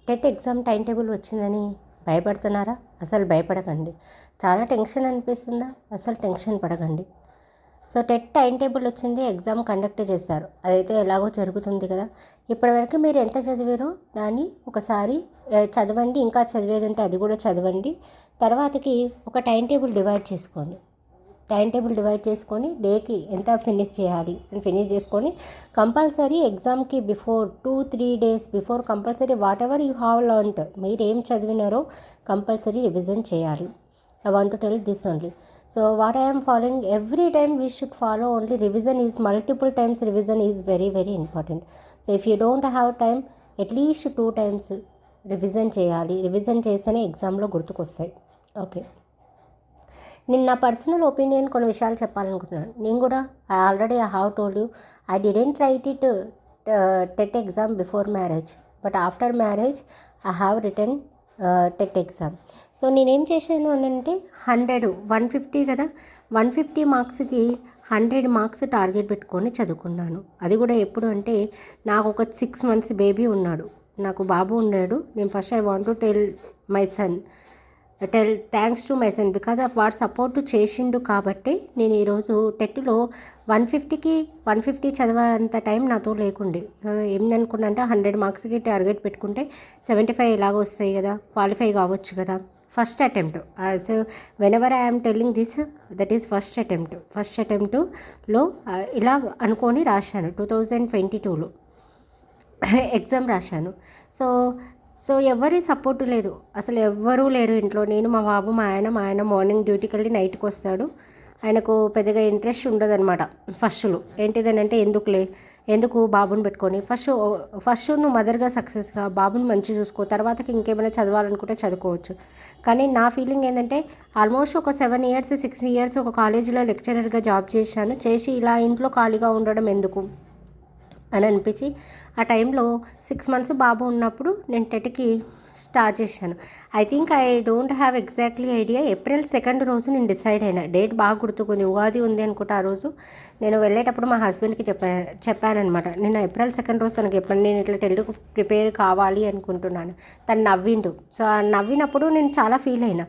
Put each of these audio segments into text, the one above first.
TET exam time table వచ్చిందని భయపడుతున్నారా? అసలు భయపడకండి. చాలా టెన్షన్ అనిపిస్తుందా? అసలు టెన్షన్ పడకండి. సో టెట్ టైం టేబుల్ వచ్చింది, ఎగ్జామ్ కండక్ట్ చేశారు. అదైతే ఎలాగో జరుగుతుంది కదా. ఇప్పటివరకు మీరు ఎంత చదివారో దాన్ని ఒకసారి చదవండి. ఇంకా చదివేది ఉంటే అది కూడా చదవండి. తర్వాతకి ఒక టైం టేబుల్ డివైడ్ చేసుకోండి. డేకి ఎంత ఫినిష్ చేయాలి అని ఫినిష్ చేసుకొని కంపల్సరీ ఎగ్జామ్కి before 2-3 days before compulsory what ever you have learned, మీరు ఏం చదివినారో కంపల్సరీ రివిజన్ చేయాలి. I want to tell this only. So what I am following, every time we should follow only revision is multiple times revision is very very important. So if you don't have time, at least 2 times revision చేయాలి. Revision చేస్తేనే ఎగ్జామ్లో గుర్తుకొస్తాయి. Okay, నేను నా personal opinion కొన్ని విషయాలు చెప్పాలనుకుంటున్నాను. నేను కూడా I have told you, I didn't right it TET exam before marriage, but after marriage I have return TET exam. So నేనేం చేశాను అని అంటే 150 కదా, 150 మార్క్స్కి 100 మార్క్స్ టార్గెట్ పెట్టుకొని చదువుకున్నాను. అది కూడా ఎప్పుడు అంటే నాకు ఒక 6 months బేబీ ఉన్నాడు, నాకు బాబు ఉన్నాడు. నేను first I want to thanks to my son because of వాడు సపోర్ట్ చేసిండు కాబట్టి నేను ఈరోజు టెట్లో 150 చదివేంత టైం నాతో లేకుండే. సో ఏమనుకున్నా అంటే 100 మార్క్స్కి టార్గెట్ పెట్టుకుంటే 75 ఎలాగో వస్తాయి కదా, క్వాలిఫై కావచ్చు కదా. First attempt, so whenever I'm telling this, that is first అటెంప్ట్లో ఇలా అనుకొని రాశాను. 2022లో ఎగ్జామ్ రాశాను. సో ఎవరి సపోర్టు లేదు, అసలు ఎవ్వరూ లేరు ఇంట్లో. నేను, మా బాబు, మా ఆయన మార్నింగ్ డ్యూటీకి వెళ్ళి నైట్కి వస్తాడు. ఆయనకు పెద్దగా ఇంట్రెస్ట్ ఉండదన్నమాట ఫస్ట్లో. ఏంటిదనంటే ఎందుకు బాబుని పెట్టుకొని ఫస్ట్ నువ్వు మదర్గా సక్సెస్గా బాబుని మంచిగా చూసుకో, తర్వాతకి ఇంకేమైనా చదవాలనుకుంటే చదువుకోవచ్చు. కానీ నా ఫీలింగ్ ఏంటంటే ఆల్మోస్ట్ ఒక 6 years ఒక కాలేజీలో లెక్చరర్గా జాబ్ చేసి ఇలా ఇంట్లో ఖాళీగా ఉండడం ఎందుకు అని అనిపించి ఆ టైంలో 6 months బాబు ఉన్నప్పుడు నేను టెట్కి స్టార్ట్ చేశాను. I don't have exactly idea. April 2 రోజు నేను డిసైడ్ అయినా. డేట్ బాగా గుర్తుకుంది, ఉగాది ఉంది అనుకుంటా. ఆ రోజు నేను వెళ్ళేటప్పుడు మా హస్బెండ్కి చెప్పానమాట. నేను April 2 రోజు తనకి చెప్పాను, నేను ఇట్లా టెట్కి ప్రిపేర్ కావాలి అనుకుంటున్నాను. తను నవ్విండు. సో నవ్వినప్పుడు నేను చాలా ఫీల్ అయినా.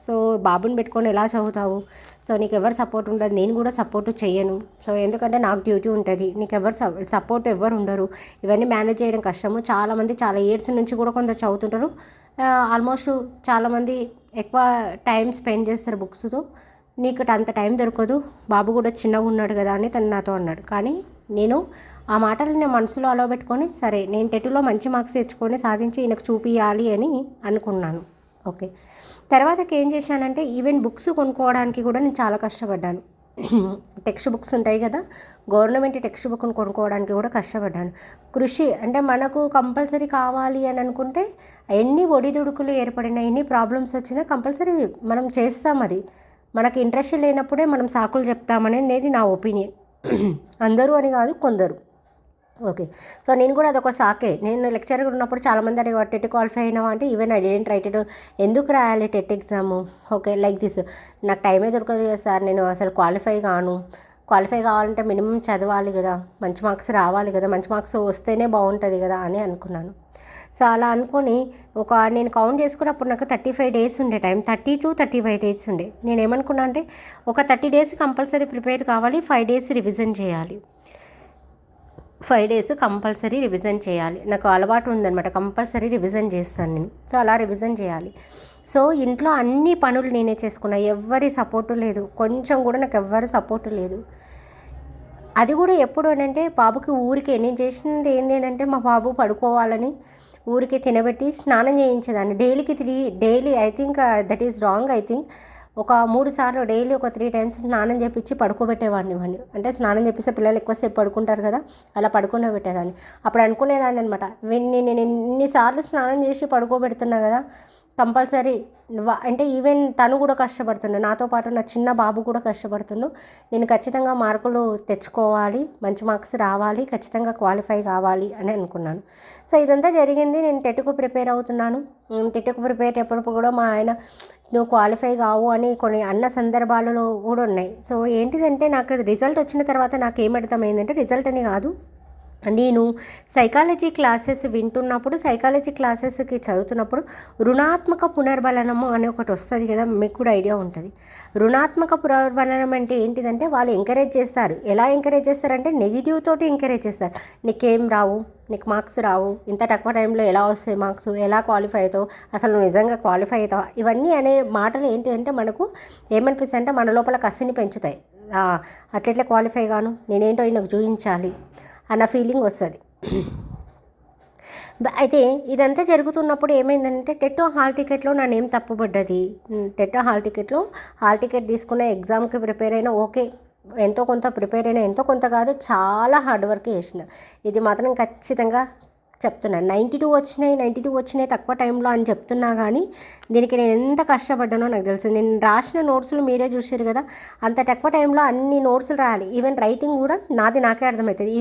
సో బాబుని పెట్టుకొని ఎలా చదువుతావు, సో నీకు ఎవరు సపోర్ట్ ఉండదు, నేను కూడా సపోర్ట్ చేయను. సో ఎందుకంటే నాకు డ్యూటీ ఉంటుంది, నీకు సపోర్ట్ ఎవరు ఉండరు, ఇవన్నీ మేనేజ్ చేయడం కష్టము. చాలామంది చాలా ఇయర్స్ నుంచి కూడా కొంత చదువుతుంటారు. ఆల్మోస్ట్ చాలామంది ఎక్కువ టైం స్పెండ్ చేస్తారు బుక్స్తో. నీకు అంత టైం దొరకదు, బాబు కూడా చిన్నగా ఉన్నాడు కదా అని తను నాతో అన్నాడు. కానీ నేను ఆ మాటలు నేను మనసులో అలా పెట్టుకొని సరే నేను టెట్లో మంచి మార్క్స్ తెచ్చుకొని సాధించి ఈయనకు చూపించాలి అని అనుకున్నాను. ఓకే, తర్వాతకి ఏం చేశానంటే ఈవెన్ బుక్స్ కొనుక్కోవడానికి కూడా నేను చాలా కష్టపడ్డాను. టెక్స్ట్ బుక్స్ ఉంటాయి కదా, గవర్నమెంట్ టెక్స్ట్ బుక్ను కొనుక్కోవడానికి కూడా కష్టపడ్డాను. కృషి అంటే మనకు కంపల్సరీ కావాలి అని అనుకుంటే ఎన్ని ఒడిదుడుకులు ఏర్పడినా, ఎన్ని ప్రాబ్లమ్స్ వచ్చినా కంపల్సరీ మనం చేస్తాం. అది మనకి ఇంట్రెస్ట్ లేనప్పుడే మనం సాకులు చెప్తామనేది నా ఒపీనియన్. అందరూ అని కాదు, కొందరు. ఓకే, సో నేను కూడా అదొక సాకే. నేను లెక్చర్గా ఉన్నప్పుడు చాలామంది అడిగారు టెట్ క్వాలిఫై అయినావా అంటే even I didn't right it. ఎందుకు రాయాలి TET exam, okay like this, నాకు టైమే దొరకదు కదా సార్, నేను అసలు క్వాలిఫై కావాలంటే మినిమం చదవాలి కదా, మంచి మార్క్స్ రావాలి కదా, మంచి మార్క్స్ వస్తేనే బాగుంటుంది కదా అని అనుకున్నాను. సో అలా అనుకొని నేను కౌంట్ చేసుకున్నప్పుడు నాకు 35 days ఉండే టైం, 30 to 35 days ఉండే. నేను ఏమనుకున్నా అంటే ఒక 30 days కంపల్సరీ ప్రిపేర్ కావాలి, 5 days రివిజన్ చేయాలి. 5 days కంపల్సరీ రివిజన్ చేయాలి. నాకు అలవాటు ఉందన్నమాట, కంపల్సరీ రివిజన్ చేస్తాను నేను. సో అలా రివిజన్ చేయాలి. సో ఇంట్లో అన్ని పనులు నేనే చేసుకున్నా, ఎవ్వరి సపోర్టు లేదు, కొంచెం కూడా నాకు ఎవ్వరి సపోర్టు లేదు. అది కూడా ఎప్పుడు అంటే బాబుకి ఊరికే నేను చేసినది ఏంటి అంటే మా బాబు పడుకోవాలని ఊరికే తినబెట్టి స్నానం చేయించేదాన్ని. Daily I think that is wrong. I think ఒక 3 సార్లు డైలీ ఒక 3 times స్నానం చేపించి పడుకోబెట్టేవాడిని. అంటే స్నానం చేపిస్తే పిల్లలు ఎక్కువసేపు పడుకుంటారు కదా, అలా పడుకోబెట్టేదాన్ని. అప్పుడు అనుకునేదాన్ని అనమాట, నేను ఎన్నిసార్లు స్నానం చేసి పడుకోబెడుతున్నా కదా, కంపల్సరీ అంటే ఈవెన్ తను కూడా కష్టపడుతున్నాడు, నాతో పాటు నా చిన్న బాబు కూడా కష్టపడుతున్నాడు. నేను ఖచ్చితంగా మార్కులు తెచ్చుకోవాలి, మంచి మార్క్స్ రావాలి, ఖచ్చితంగా క్వాలిఫై కావాలి అని అనుకున్నాను. సో ఇదంతా జరిగింది. నేను టెట్కు ప్రిపేర్ అవుతున్నాను. టెట్కు ప్రిపేర్ అయ్యేటప్పుడు కూడా మా ఆయన నువ్వు క్వాలిఫై కావు అని కొన్ని అన్న సందర్భాలలో కూడా ఉన్నాయి. సో ఏంటిదంటే నాకు రిజల్ట్ వచ్చిన తర్వాత నాకు ఏమర్థమైందంటే, రిజల్ట్ అని కాదు, నేను సైకాలజీ క్లాసెస్ వింటున్నప్పుడు, సైకాలజీ క్లాసెస్కి చదువుతున్నప్పుడు రుణాత్మక పునర్బలనము అని ఒకటి వస్తుంది కదా, మీకు కూడా ఐడియా ఉంటుంది. రుణాత్మక పునర్బలనం అంటే ఏంటిదంటే వాళ్ళు ఎంకరేజ్ చేస్తారు. ఎలా ఎంకరేజ్ చేస్తారంటే నెగిటివ్ తోటి ఎంకరేజ్ చేస్తారు. నీకేం రావు, నీకు మార్క్స్ రావు, ఇంత తక్కువ టైంలో ఎలా వస్తాయి మార్క్స్, ఎలా క్వాలిఫై అవుతావు, అసలు నువ్వు నిజంగా క్వాలిఫై అవుతావా, ఇవన్నీ అనే మాటలు ఏంటి అంటే మనకు ఏమనిపిస్తాయి అంటే మన లోపల కసిని పెంచుతాయి. అట్లెట్లా క్వాలిఫై గాను, నేనేంటో ఈయనకు చూపించాలి అన్న ఫీలింగ్ వస్తుంది. అయితే ఇదంతా జరుగుతున్నప్పుడు ఏమైందంటే టెట్ హాల్ టికెట్లో నా నేమ్ తప్పుపడ్డది. టెట్ హాల్ టికెట్ తీసుకున్న ఎగ్జామ్కి ప్రిపేర్ అయినా ఓకే, ఎంతో కొంత ప్రిపేర్ అయినా, ఎంతో కొంత కాదు చాలా హార్డ్ వర్క్ చేసిన. ఇది మాత్రం ఖచ్చితంగా చెప్తున్నాను. 92 వచ్చినాయి తక్కువ టైంలో అని చెప్తున్నా కానీ దీనికి నేను ఎంత కష్టపడ్డానో నాకు తెలుసు. నేను రాసిన నోట్స్లు మీరే చూసారు కదా, అంత తక్కువ టైంలో అన్ని నోట్స్లు రాయాలి. ఈవెన్ రైటింగ్ కూడా నాకే అర్థమవుతుంది.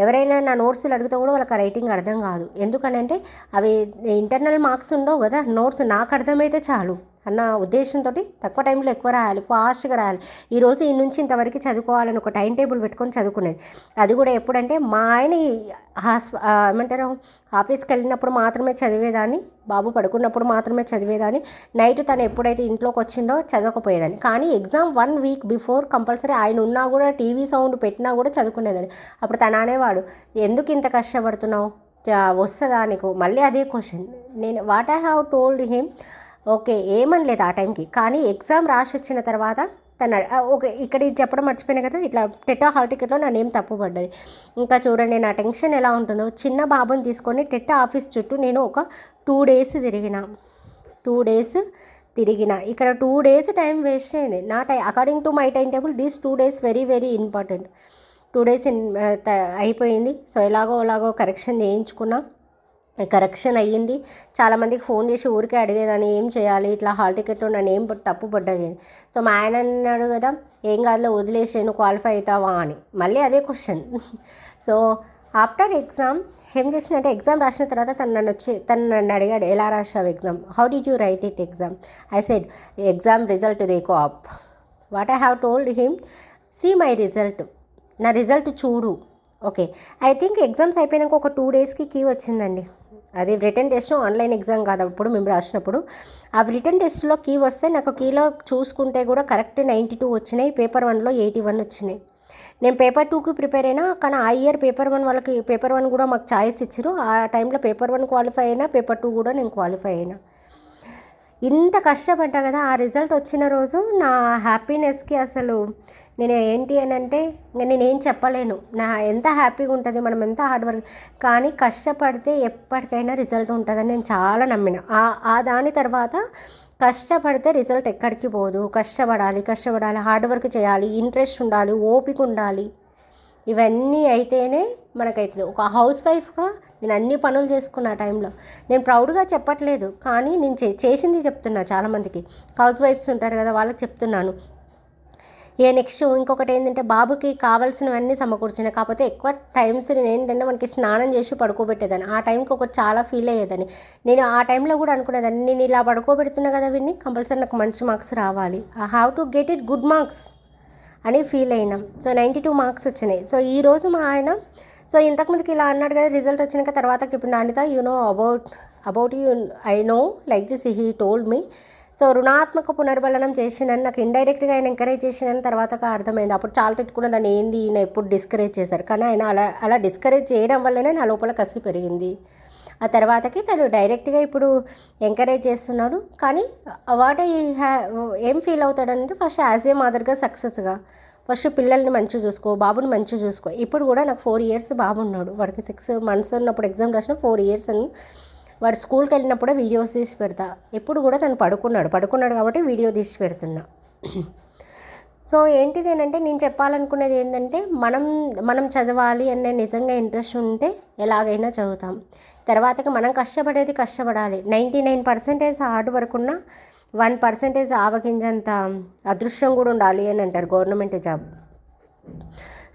ఎవరైనా నా నోట్స్లు అడిగితే కూడా వాళ్ళకి రైటింగ్ అర్థం కాదు. ఎందుకనంటే అవి ఇంటర్నల్ మార్క్స్ ఉండవు కదా, నోట్స్ నాకు అర్థమైతే చాలు అన్న ఉద్దేశంతో తక్కువ టైంలో ఎక్కువ రాయాలి, ఫాస్ట్గా రాయాలి. ఈరోజు ఈ నుంచి ఇంతవరకు చదువుకోవాలని ఒక టైం టేబుల్ పెట్టుకొని చదువుకునేది. అది కూడా ఎప్పుడంటే మా ఆయన ఏమంటారు ఆఫీస్కి వెళ్ళినప్పుడు మాత్రమే చదివేదాన్ని, బాబు పడుకున్నప్పుడు మాత్రమే చదివేదాన్ని. నైట్ తను ఎప్పుడైతే ఇంట్లోకి వచ్చిందో చదవకపోయేదాన్ని. కానీ ఎగ్జామ్ 1 వీక్ బిఫోర్ కంపల్సరీ ఆయన ఉన్నా కూడా టీవీ సౌండ్ పెట్టినా కూడా చదువుకునేదాన్ని. అప్పుడు తను అనేవాడు, ఎందుకు ఇంత కష్టపడుతున్నావు, వస్తుందా నీకు, మళ్ళీ అదే క్వశ్చన్. నేను what I have told him okay ఏమనలేదు ఆ టైంకి. కానీ ఎగ్జామ్ రాసి వచ్చిన తర్వాత తను ఓకే ఇక్కడ ఇది చెప్పడం మర్చిపోయినా కదా, ఇట్లా టెట్ హాల్ టికెట్లో నా నేమ్ తప్పుపడ్డది. ఇంకా చూడండి నా టెన్షన్ ఎలా ఉంటుందో. చిన్న బాబుని తీసుకొని టెట్ ఆఫీస్ చుట్టూ నేను ఒక 2 days తిరిగిన. ఇక్కడ 2 days టైం వేస్ట్ అయింది. నా according to my time table these 2 days very very important. 2 days అయిపోయింది. సో ఎలాగో కరెక్షన్ చేయించుకున్నా. కరెక్షన్ అయ్యింది. చాలామందికి ఫోన్ చేసి ఊరికే అడిగేదాన్ని ఏం చేయాలి, ఇట్లా హాల్ టికెట్లో నా నేమ్ తప్పు పడ్డది. సో మా ఆయన అన్నాడు కదా, ఏం కాదులో వదిలేసాను, క్వాలిఫై అవుతావా అని. మళ్ళీ అదే క్వశ్చన్. సో ఆఫ్టర్ ఎగ్జామ్ ఏం చేసినంటే, ఎగ్జామ్ రాసిన తర్వాత తను నన్ను అడిగాడు, ఎలా రాసావు exam, how did you write it exam. I said exam result దేకో అప్. What I have told him, see my result, నా రిజల్ట్ చూడు. ఓకే, ఐ థింక్ ఎగ్జామ్స్ అయిపోయినాక ఒక 2 daysకి కీ వచ్చిందండి. అది రిటర్న్ టెస్ట్, ఆన్లైన్ ఎగ్జామ్ కాదు అప్పుడు మేము రాసినప్పుడు. ఆ రిటర్న్ టెస్ట్లో కీ వస్తే నాకు కీలో చూసుకుంటే కూడా కరెక్ట్ 92 వచ్చినాయి, పేపర్ 1లో 81 వచ్చినాయి. నేను పేపర్ 2కి ప్రిపేర్ అయినా, కానీ ఆ ఇయర్ పేపర్ 1 కూడా మాకు ఛాయిస్ ఇచ్చారు. ఆ టైంలో పేపర్ 1 క్వాలిఫై అయినా, పేపర్ 2 కూడా నేను క్వాలిఫై అయినా. ఇంత కష్టపడ్డా కదా, ఆ రిజల్ట్ వచ్చిన రోజు నా హ్యాపీనెస్కి అసలు నేను ఏంటి అని అంటే ఇంకా నేనేం చెప్పలేను. నా ఎంత హ్యాపీగా ఉంటుంది, మనం ఎంత హార్డ్ వర్క్, కానీ కష్టపడితే ఎప్పటికైనా రిజల్ట్ ఉంటుందని నేను చాలా నమ్మిన. దాని తర్వాత కష్టపడితే రిజల్ట్ ఎక్కడికి పోదు. కష్టపడాలి, హార్డ్ వర్క్ చేయాలి, ఇంట్రెస్ట్ ఉండాలి, ఓపిక ఉండాలి. ఇవన్నీ అయితేనే మనకైతుంది. ఒక హౌస్ వైఫ్గా నేను అన్ని పనులు చేసుకున్న ఆ టైంలో. నేను ప్రౌడ్గా చెప్పట్లేదు, కానీ నేను చేసింది చెప్తున్నా. చాలామందికి హౌస్ వైఫ్స్ ఉంటారు కదా, వాళ్ళకి చెప్తున్నాను. నెక్స్ట్ ఇంకొకటి ఏంటంటే, బాబుకి కావాల్సినవన్నీ సమకూర్చినాయి. కాకపోతే ఎక్కువ టైమ్స్ నేను ఏంటంటే మనకి స్నానం చేసి పడుకోబెట్టేదాన్ని. ఆ టైంకి ఒకటి చాలా ఫీల్ అయ్యేదాన్ని. నేను ఆ టైంలో కూడా అనుకునేదాన్ని, నేను ఇలా పడుకోబెడుతున్నా కదా వీడిని, కంపల్సరీ నాకు మంచి మార్క్స్ రావాలి, I have to get it good marks అని ఫీల్ అయినాం. సో 92 మార్క్స్ వచ్చినాయి. సో ఈరోజు మా ఆయన సో ఇంతకుముందుకి ఇలా అన్నాడు కదా, రిజల్ట్ వచ్చినాక తర్వాత చెప్పిండు, Anitha you know about you, I know like this he told me. So రుణాత్మక పునర్బలనం చేసినని నాకు ఇండైరెక్ట్గా ఆయన ఎంకరేజ్ చేసినని తర్వాత అర్థమైంది. అప్పుడు చాలా తిట్టుకున్న దాన్ని, ఏంది ఈయన ఎప్పుడు డిస్కరేజ్ చేశారు. కానీ ఆయన అలా డిస్కరేజ్ చేయడం వల్లనే నా లోపల కసి పెరిగింది. ఆ తర్వాతకి తను డైరెక్ట్గా ఇప్పుడు ఎంకరేజ్ చేస్తున్నాడు. కానీ వాట్ ఏం ఫీల్ అవుతాడంటే, ఫస్ట్ యాజ్ ఏ మదర్గా సక్సెస్గా ఫస్ట్ పిల్లల్ని మంచిగా చూసుకో, బాబుని మంచిగా చూసుకో. ఇప్పుడు కూడా నాకు 4 years బాబు ఉన్నాడు. వాడికి 6 months ఉన్నప్పుడు ఎగ్జామ్ రాసిన 4 years అని. వాడు స్కూల్కి వెళ్ళినప్పుడే వీడియోస్ తీసి పెడతా. ఎప్పుడు కూడా తను పడుకున్నాడు కాబట్టి వీడియో తీసి పెడుతున్నా. సో ఏంటిదేనంటే, నేను చెప్పాలనుకునేది ఏంటంటే, మనం చదవాలి అనే నిజంగా ఇంట్రెస్ట్ ఉంటే ఎలాగైనా చదువుతాం. తర్వాతకి మనం కష్టపడాలి. 99% హార్డ్ వర్క్ ఉన్న 1% ఆవగింజంత అదృష్టం కూడా ఉండాలి అని అంటారు government job.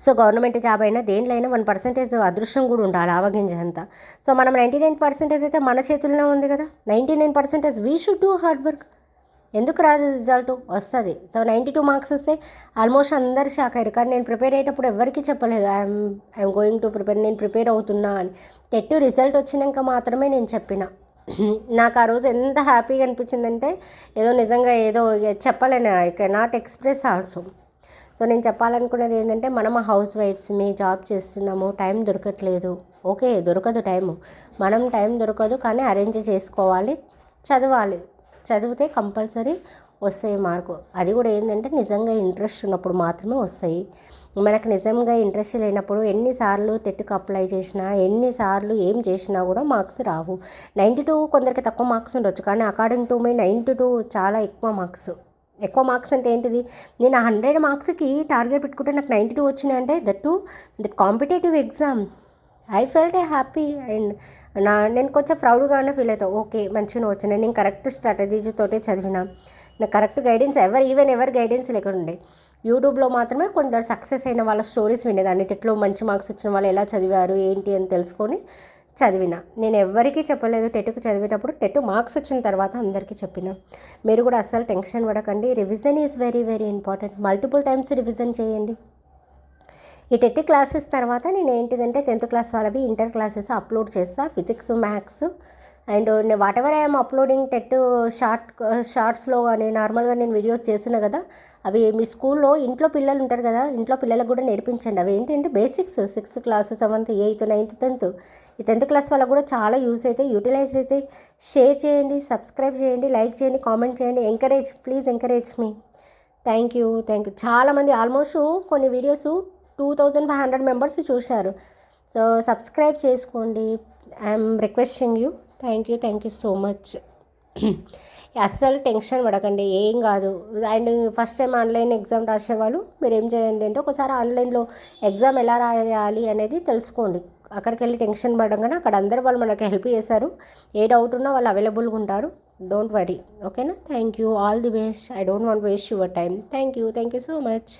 So government job అయినా దేంట్లో అయినా 1% అదృష్టం కూడా ఉండాలి, ఆవగింజంతా. సో మనం 99% అయితే మన చేతుల్లో ఉంది కదా. 99% we should do hard work. ఎందుకు రాదు రిజల్ట్ వస్తుంది. సో 92 మార్క్స్ వస్తే ఆల్మోస్ట్ అందరు షాక్ అయ్యారు. కానీ నేను ప్రిపేర్ అయ్యేటప్పుడు ఎవరికి చెప్పలేదు ఐఎమ్ గోయింగ్ టు ప్రిపేర్, నేను ప్రిపేర్ అవుతున్నా అని. టెట్ రిజల్ట్ వచ్చినాక మాత్రమే నేను చెప్పిన. నాకు ఆ రోజు ఎంత హ్యాపీగా అనిపించిందంటే ఏదో నిజంగా ఏదో చెప్పలేను, I cannot express also. So నేను చెప్పాలనుకునేది ఏంటంటే, మనం హౌస్ వైఫ్స్ మీ జాబ్ చేస్తున్నాము, టైం దొరకట్లేదు, ఓకే దొరకదు టైము, మనం టైం దొరకదు కానీ అరేంజ్ చేసుకోవాలి, చదవాలి, చదివితే కంపల్సరీ వస్తాయి మార్కు. అది కూడా ఏంటంటే నిజంగా ఇంట్రెస్ట్ ఉన్నప్పుడు మాత్రమే వస్తాయి. మనకు నిజంగా ఇంట్రెస్ట్ లేనప్పుడు ఎన్నిసార్లు టెట్కి అప్లై చేసినా, ఎన్నిసార్లు ఏం చేసినా కూడా మార్క్స్ రావు. 92 కొందరికి తక్కువ మార్క్స్ ఉండొచ్చు, కానీ అకార్డింగ్ టు మీ 92 చాలా ఎక్కువ మార్క్స్. ఎక్కువ మార్క్స్ అంటే ఏంటిది, నేను 100 మార్క్స్కి టార్గెట్ పెట్టుకుంటే నాకు 92 వచ్చినాయంటే that competitive exam. I felt a happy and నేను కొంచెం ప్రౌడ్గానే ఫీల్ అవుతాను. ఓకే మంచిగా వచ్చినాయి, నేను కరెక్ట్ స్ట్రాటజీతోటే చదివిన, నాకు కరెక్ట్ గైడెన్స్ ఎవరు గైడెన్స్ లేకుండా యూట్యూబ్లో మాత్రమే కొందరు సక్సెస్ అయిన వాళ్ళ స్టోరీస్ వినేదాన్ని. టెట్లో మంచి మార్క్స్ వచ్చిన వాళ్ళు ఎలా చదివారు ఏంటి అని తెలుసుకొని చదివిన. నేను ఎవరికీ చెప్పలేదు టెట్కి చదివేటప్పుడు. టెట్ మార్క్స్ వచ్చిన తర్వాత అందరికీ చెప్పిన. మీరు కూడా అస్సలు టెన్షన్ పడకండి, revision is very very important. Multiple times revision చేయండి. ఈ టెట్ క్లాసెస్ తర్వాత నేను ఏంటిదంటే 10th క్లాస్ వాళ్ళవి ఇంటర్ క్లాసెస్ అప్లోడ్ చేస్తా, physics, maths and whatever I'm uploading TET షార్ట్స్లో కానీ నార్మల్గా నేను వీడియోస్ చేస్తున్నా కదా, అవి మీ స్కూల్లో ఇంట్లో పిల్లలు ఉంటారు కదా, ఇంట్లో పిల్లలకు కూడా నేర్పించండి. అవి ఏంటంటే basics 6th class, 7th, 8th, 9th, 10th. ఈ 10th క్లాస్ వాళ్ళకు కూడా చాలా యూస్ అయితే, యూటిలైజ్ అయితే. షేర్ చేయండి, సబ్స్క్రైబ్ చేయండి, లైక్ చేయండి, కామెంట్ చేయండి, please encourage me. Thank you. చాలామంది ఆల్మోస్ట్ కొన్ని వీడియోస్ 2500 మెంబర్స్ చూశారు. సో సబ్స్క్రైబ్ చేసుకోండి, I'm requesting you. Thank you so much. అస్సలు టెన్షన్ పడకండి, ఏం కాదు. And first time online exam రాసేవాళ్ళు మీరు ఏం చేయండి అంటే, ఒకసారి ఆన్లైన్లో ఎగ్జామ్ ఎలా రాయాలి అనేది తెలుసుకోండి. అక్కడికి వెళ్ళి టెన్షన్ పడగానే అక్కడ అందరు వాళ్ళు మనకి హెల్ప్ చేశారు. ఏ డౌట్ ఉన్నా వాళ్ళు అవైలబుల్గా ఉంటారు, డోంట్ వరీ. ఓకేనా? Thank you, all the best. I don't want waste your time. Thank you so much.